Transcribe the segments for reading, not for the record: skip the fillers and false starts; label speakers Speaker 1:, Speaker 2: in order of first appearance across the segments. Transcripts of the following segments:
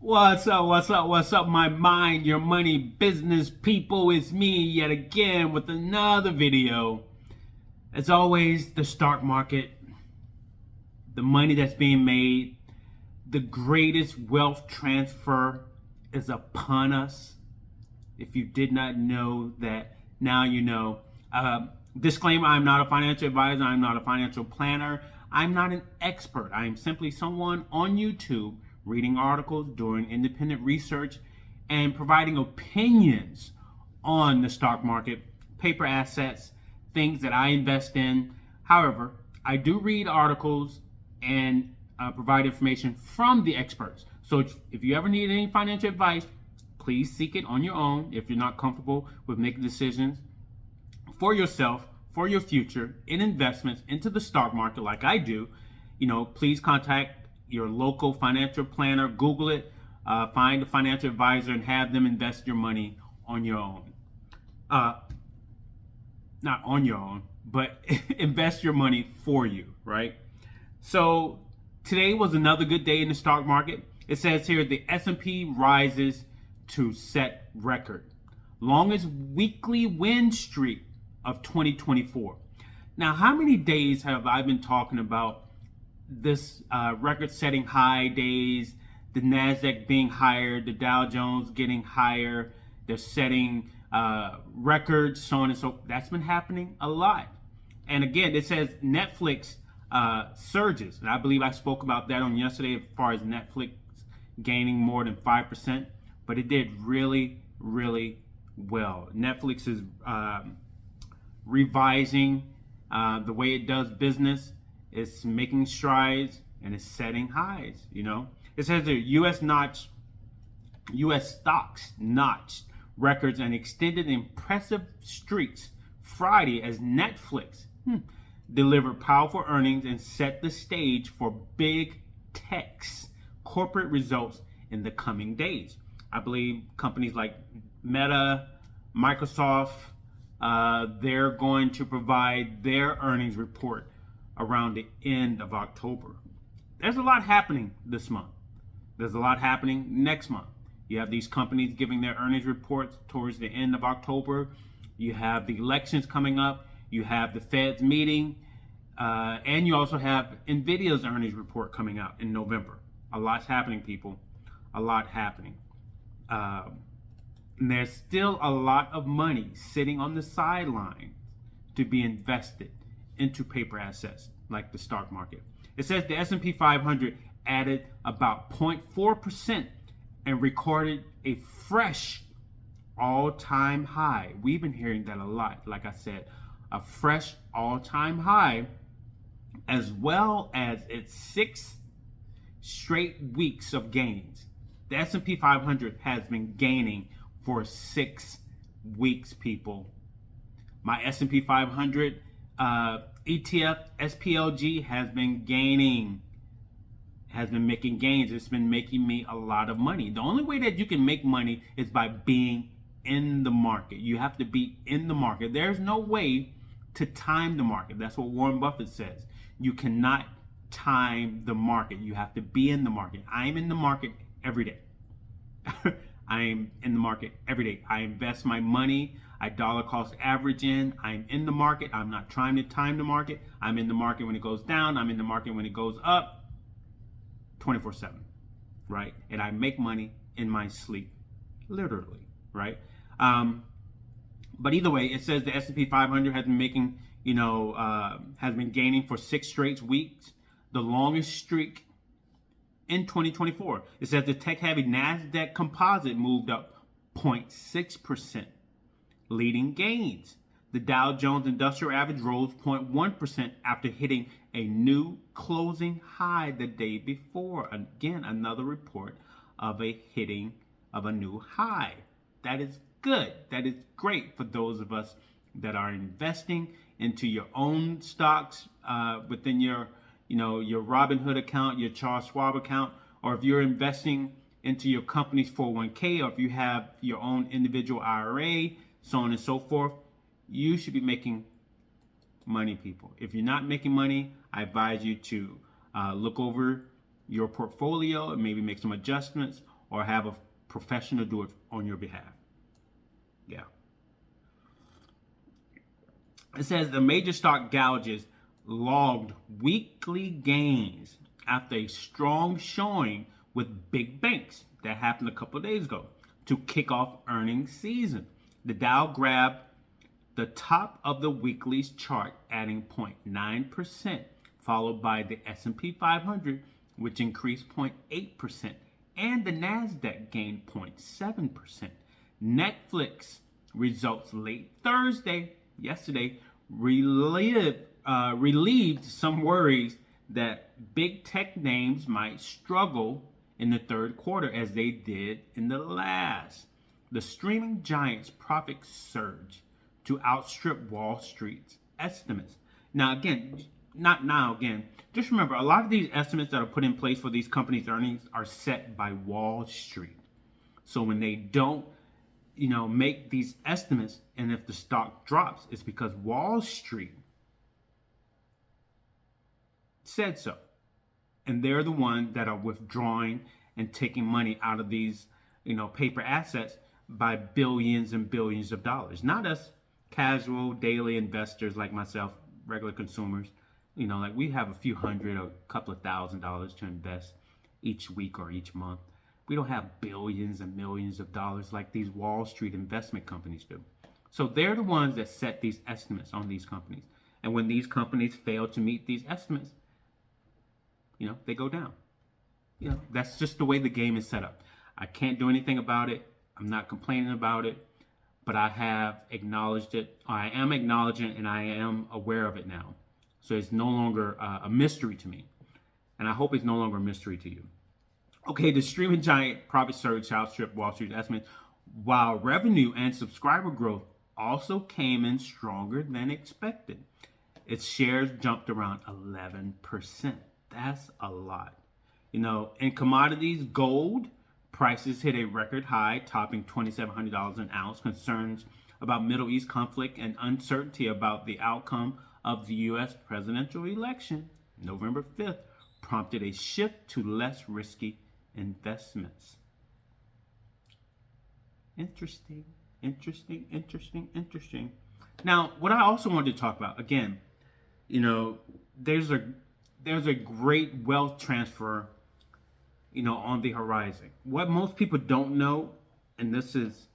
Speaker 1: What's up? What's up? What's up, my mind, your money, business people? It's me yet again with another video. As always, the stock market, the money that's being made, the greatest wealth transfer is upon us. If you did not know that, now you know. Disclaimer, I'm not a financial advisor. I'm not a financial planner. I'm not an expert. I am simply someone on YouTube reading articles, doing independent research, and providing opinions on the stock market, paper assets, things that I invest in. However, I do read articles and provide information from the experts. So if you ever need any financial advice, please seek it on your own if you're not comfortable with making decisions for yourself, for your future, in investments into the stock market like I do. Please contact your local financial planner, Google it, find a financial advisor and have them invest your money on your own. Not on your own, but invest your money for you, right? So today was another good day in the stock market. It says here the S&P rises to set record. Longest weekly win streak of 2024. Now, how many days have I been talking about this record-setting high days, the NASDAQ being higher, the Dow Jones getting higher, they're setting records, so on and so forth. That's been happening a lot. And again, it says Netflix surges. And I believe I spoke about that on yesterday as far as Netflix gaining more than 5%. But it did really, really well. Netflix is revising the way it does business. It's making strides and it's setting highs. It says the U.S. stocks notched records and extended impressive streaks Friday as Netflix delivered powerful earnings and set the stage for big tech's corporate results in the coming days. I believe companies like Meta, Microsoft, they're going to provide their earnings report around the end of October. There's a lot happening this month. There's a lot happening next month. You have these companies giving their earnings reports towards the end of October. You have the elections coming up. You have the Fed's meeting. And you also have NVIDIA's earnings report coming out in November. A lot's happening, people. A lot happening. And there's still a lot of money sitting on the sidelines to be invested into paper assets like the stock market. It says the S&P 500 added about 0.4% and recorded a fresh all-time high. We've been hearing that a lot, like I said, a fresh all-time high, as well as its 6 straight weeks of gains. The S&P 500 has been gaining for 6 weeks, people. My S&P 500 ETF SPLG has been gaining, has been making gains. It's been making me a lot of money. The only way that you can make money is by being in the market. You have to be in the market. There's no way to time the market. That's what Warren Buffett says. You cannot time the market. You have to be in the market. I'm in the market every day. I am in the market every day. I invest my money. I dollar cost average in. I'm in the market. I'm not trying to time the market. I'm in the market when it goes down. I'm in the market when it goes up 24/7, right? And I make money in my sleep, literally, right? But either way, it says the S&P 500 has been making, has been gaining for 6 straight weeks, the longest streak in 2024. It says the tech-heavy NASDAQ composite moved up 0.6%, leading gains. The Dow Jones Industrial Average rose 0.1% after hitting a new closing high the day before. Again, another report of a hitting of a new high. That is good. That is great for those of us that are investing into your own stocks within your Robinhood account, your Charles Schwab account, or if you're investing into your company's 401k, or if you have your own individual IRA, so on and so forth, you should be making money, people. If you're not making money, I advise you to look over your portfolio and maybe make some adjustments, or have a professional do it on your behalf. Yeah. It says the major stock gouges logged weekly gains after a strong showing with big banks that happened a couple of days ago to kick off earnings season. The Dow grabbed the top of the weekly's chart, adding 0.9%, followed by the S&P 500, which increased 0.8%, and the Nasdaq gained 0.7%. Netflix results late Thursday, yesterday, relieved some worries that big tech names might struggle in the third quarter as they did in the last. The streaming giant's profits surged to outstrip Wall Street's estimates. Now again, just remember, a lot of these estimates that are put in place for these companies' earnings are set by Wall Street. So when they don't, make these estimates, and if the stock drops, it's because Wall Street said so. And they're the ones that are withdrawing and taking money out of these, paper assets by billions and billions of dollars. Not us casual daily investors like myself, regular consumers. Like we have a few hundred or a couple of $1,000s to invest each week or each month. We don't have billions and millions of dollars like these Wall Street investment companies do. So they're the ones that set these estimates on these companies. And when these companies fail to meet these estimates, they go down. That's just the way the game is set up. I can't do anything about it. I'm not complaining about it, but I have acknowledged it. I am acknowledging it, and I am aware of it now. So it's no longer a mystery to me. And I hope it's no longer a mystery to you. Okay, the streaming giant profit surge outstripped Wall Street's estimates, while revenue and subscriber growth also came in stronger than expected. Its shares jumped around 11%. That's a lot. In commodities, gold prices hit a record high, topping $2,700 an ounce. Concerns about Middle East conflict and uncertainty about the outcome of the U.S. presidential election, November 5th, prompted a shift to less risky investments. Interesting. Now, what I also wanted to talk about, again, there's a great wealth transfer, on the horizon. What most people don't know, and this is,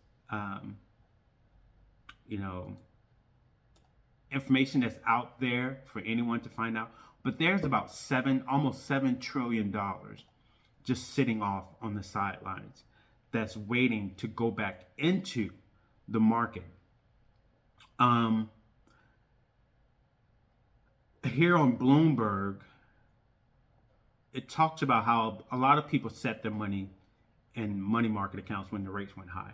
Speaker 1: information that's out there for anyone to find out, but there's about almost $7 trillion just sitting off on the sidelines that's waiting to go back into the market. Here on Bloomberg, it talks about how a lot of people set their money in money market accounts when the rates went high.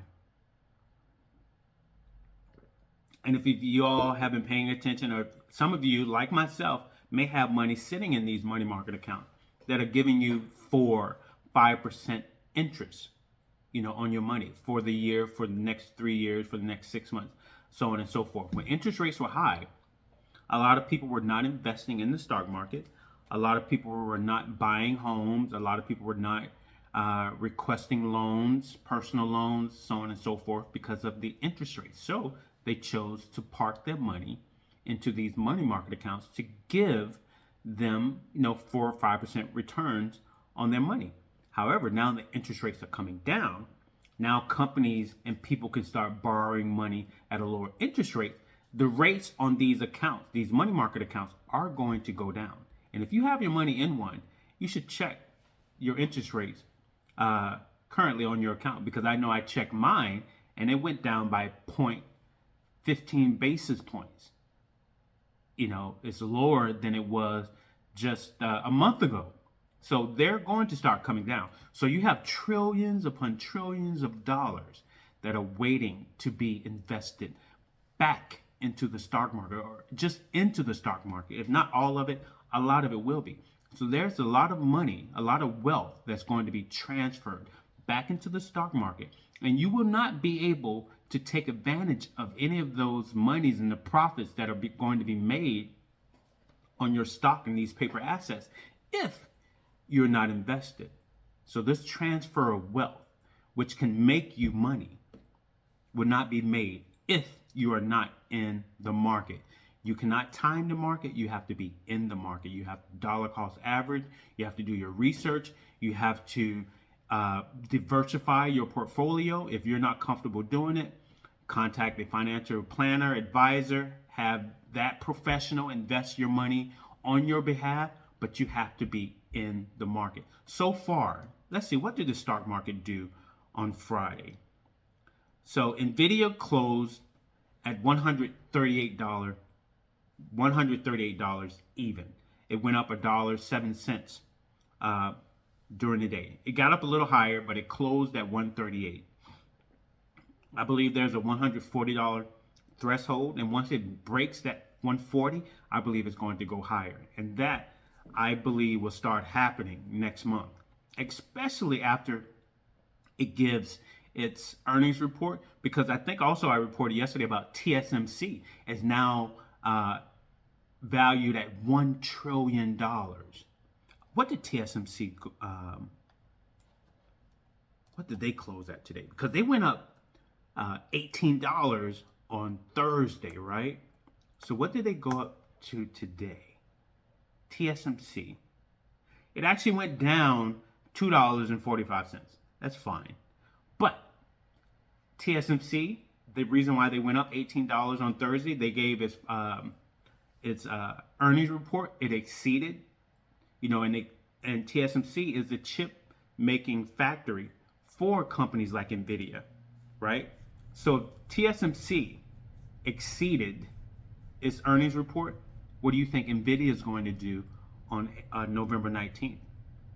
Speaker 1: And if you all have been paying attention, or some of you, like myself, may have money sitting in these money market accounts that are giving you 4-5% interest, on your money for the year, for the next 3 years, for the next 6 months, so on and so forth. When interest rates were high, a lot of people were not investing in the stock market. A lot of people were not buying homes. A lot of people were not requesting loans, personal loans, so on and so forth, because of the interest rates. So they chose to park their money into these money market accounts to give them, 4 or 5% returns on their money. However, now the interest rates are coming down. Now companies and people can start borrowing money at a lower interest rate. The rates on these accounts, these money market accounts, are going to go down. And if you have your money in one, you should check your interest rates currently on your account, because I know I checked mine and it went down by 0.15 basis points. It's lower than it was just a month ago. So they're going to start coming down. So you have trillions upon trillions of dollars that are waiting to be invested back into the stock market, or just into the stock market. If not all of it, a lot of it will be. So there's a lot of money, a lot of wealth that's going to be transferred back into the stock market. And you will not be able to take advantage of any of those monies and the profits that are going to be made on your stock and these paper assets if you're not invested. So this transfer of wealth which can make you money, will not be made if you are not in the market. You cannot time the market. You have to be in the market. You have dollar cost average. You have to do your research. You have to diversify your portfolio. If you're not comfortable doing it, contact a financial planner, advisor, have that professional invest your money on your behalf, but you have to be in the market. So far, let's see, what did the stock market do on Friday? So Nvidia closed at $138 even. It went up $1.07 during the day. It got up a little higher, but it closed at 138. I believe there's a $140 threshold, and once it breaks that 140, I believe it's going to go higher. And that, I believe, will start happening next month, especially after it gives its earnings report, because I think also I reported yesterday about TSMC is now valued at $1 trillion. What did TSMC, what did they close at today? Because they went up $18 on Thursday, right? So what did they go up to today? TSMC. It actually went down $2.45. That's fine. But TSMC, the reason why they went up $18 on Thursday, they gave its earnings report. It exceeded, and TSMC is the chip making factory for companies like Nvidia, right? So TSMC exceeded its earnings report. What do you think Nvidia is going to do on November 19th?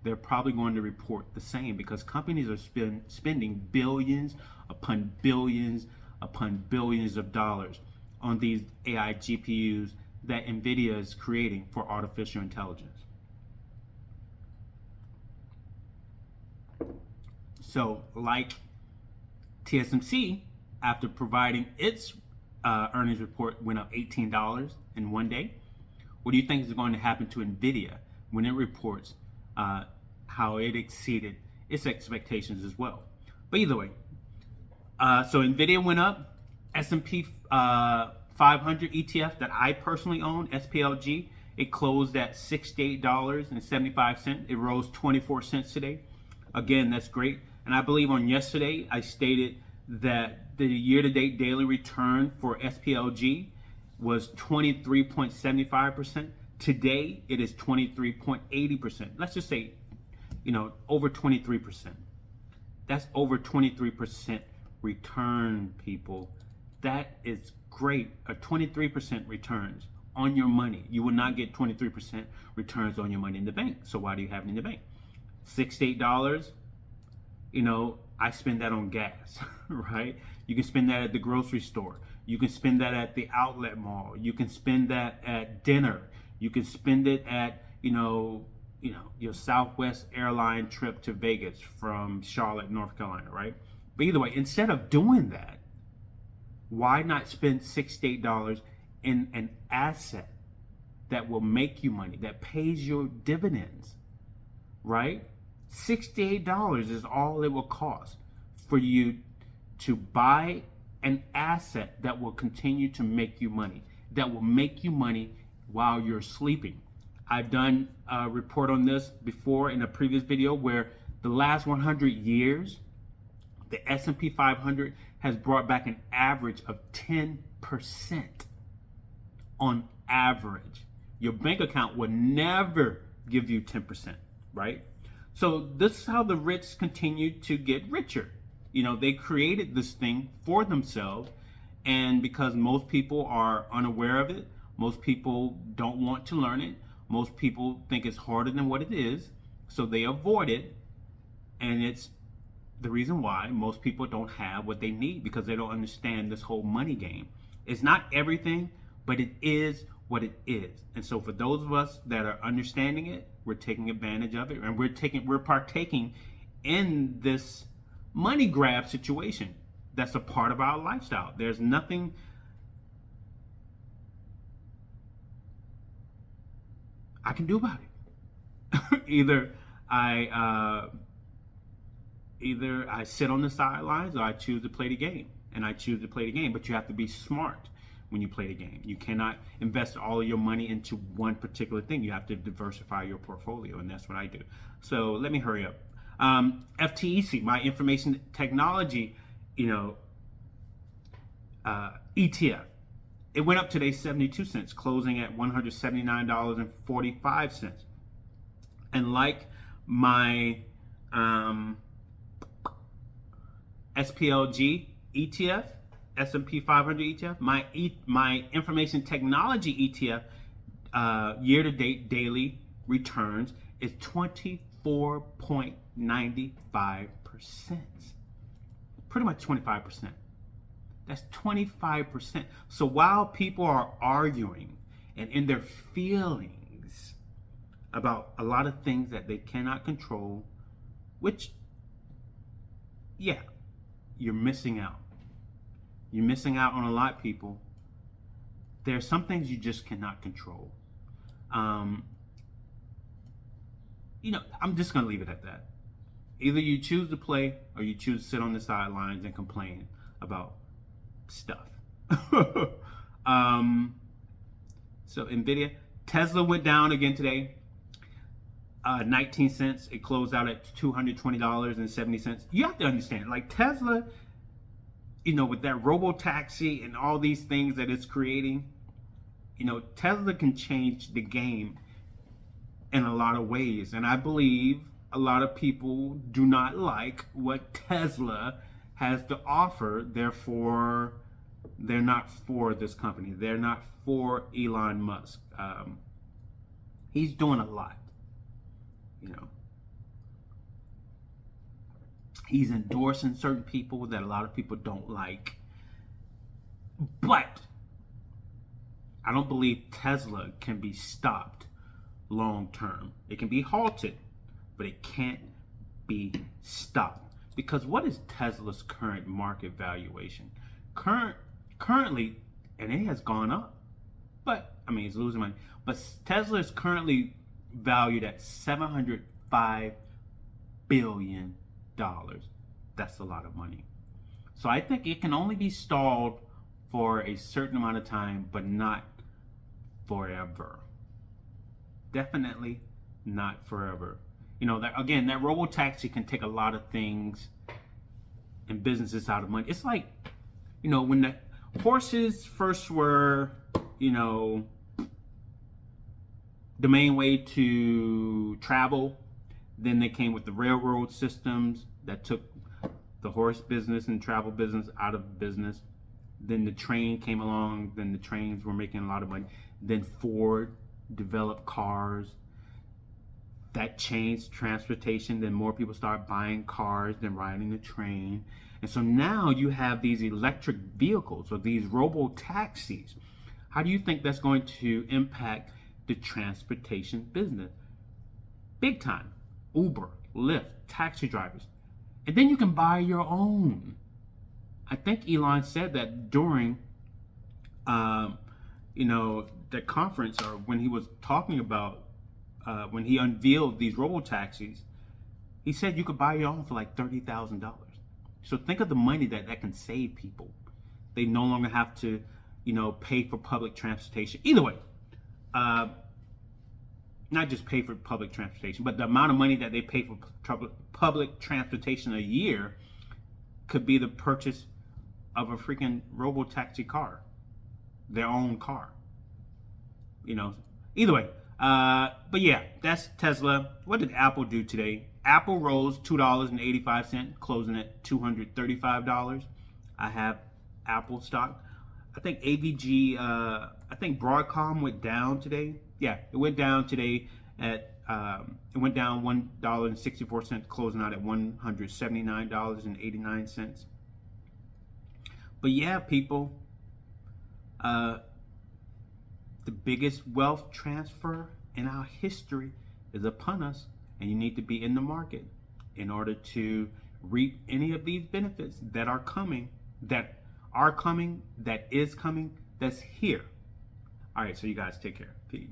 Speaker 1: They're probably going to report the same, because companies are spending billions upon billions upon billions of dollars on these AI GPUs that Nvidia is creating for artificial intelligence. So like TSMC, after providing its earnings report, went up $18 in one day. What do you think is going to happen to Nvidia when it reports how it exceeded its expectations as well? But either way, so Nvidia went up. S&P 500 ETF that I personally own, SPLG, it closed at $68.75. It rose 24 cents today. Again, that's great. And I believe on yesterday I stated that the year-to-date daily return for SPLG was 23.75%. Today it is 23.80%. Let's just say, over 23%. That's over 23% return, people. That is great. A 23% returns on your money. You will not get 23% returns on your money in the bank. So why do you have it in the bank? $68, I spend that on gas, right? You can spend that at the grocery store. You can spend that at the outlet mall. You can spend that at dinner. You can spend it at, your Southwest airline trip to Vegas from Charlotte, North Carolina, right? But either way, instead of doing that, why not spend $68 in an asset that will make you money, that pays your dividends, right? $68 is all it will cost for you to buy an asset that will continue to make you money, that will make you money while you're sleeping. I've done a report on this before in a previous video, where the last 100 years, the S&P 500 has brought back an average of 10% on average. Your bank account will never give you 10%, right? So this is how the rich continue to get richer. They created this thing for themselves, and because most people are unaware of it, most people don't want to learn it, most people think it's harder than what it is, so they avoid it, and it's the reason why most people don't have what they need, because they don't understand this whole money game. It's not everything, but it is what it is. And so for those of us that are understanding it, we're taking advantage of it, and we're partaking in this money grab situation that's a part of our lifestyle. There's nothing I can do about it. Either I either I sit on the sidelines or I choose to play the game. And I choose to play the game, but you have to be smart when you play the game. You cannot invest all of your money into one particular thing. You have to diversify your portfolio, and that's what I do. So let me hurry up. FTEC, my information technology, ETF. It went up today 72 cents, closing at $179.45. And like my SPLG ETF, S&P 500 ETF, my information technology ETF year-to-date daily returns is 24.95%. Pretty much 25%. That's 25%. So while people are arguing and in their feelings about a lot of things that they cannot control, which, yeah, you're missing out. You're missing out on a lot, people. There are some things you just cannot control. I'm just going to leave it at that. Either you choose to play or you choose to sit on the sidelines and complain about stuff. So Nvidia, Tesla went down again today, 19 cents. It closed out at $220.70. You have to understand, like Tesla, with that robo-taxi and all these things that it's creating, Tesla can change the game in a lot of ways. And I believe a lot of people do not like what Tesla has to offer. Therefore, they're not for this company. They're not for Elon Musk. He's doing a lot, He's endorsing certain people that a lot of people don't like. But I don't believe Tesla can be stopped long term. It can be halted, but it can't be stopped. Because what is Tesla's current market valuation? Currently, and it has gone up, but it's losing money. But Tesla is currently valued at $705 billion. That's a lot of money. So I think it can only be stalled for a certain amount of time, but not forever. Definitely not forever. That robo-taxi can take a lot of things and businesses out of money. It's like, when the horses first were, the main way to travel, then they came with the railroad systems that took the horse business and travel business out of business. Then the train came along, then the trains were making a lot of money. Then Ford developed cars. That changed transportation. Then more people start buying cars than riding the train. And so now you have these electric vehicles or these robo-taxis. How do you think that's going to impact the transportation business? Big time. Uber, Lyft, taxi drivers. And then you can buy your own. I think Elon said that during, the conference, or when he was talking about, when he unveiled these robo-taxis, he said you could buy your own for like $30,000. So think of the money that can save people. They no longer have to, pay for public transportation. Either way, not just pay for public transportation, but the amount of money that they pay for public transportation a year could be the purchase of a freaking robo-taxi car, their own car. Either way. But yeah, that's Tesla. What did Apple do today? Apple rose $2.85, closing at $235. I have Apple stock. I think AVG, I think Broadcom went down today. Yeah, it went down today at, it went down $1.64, closing out at $179.89. But yeah, people, the biggest wealth transfer in our history is upon us, and you need to be in the market in order to reap any of these benefits that are coming, that is coming, that's here. All right, so you guys take care. Peace.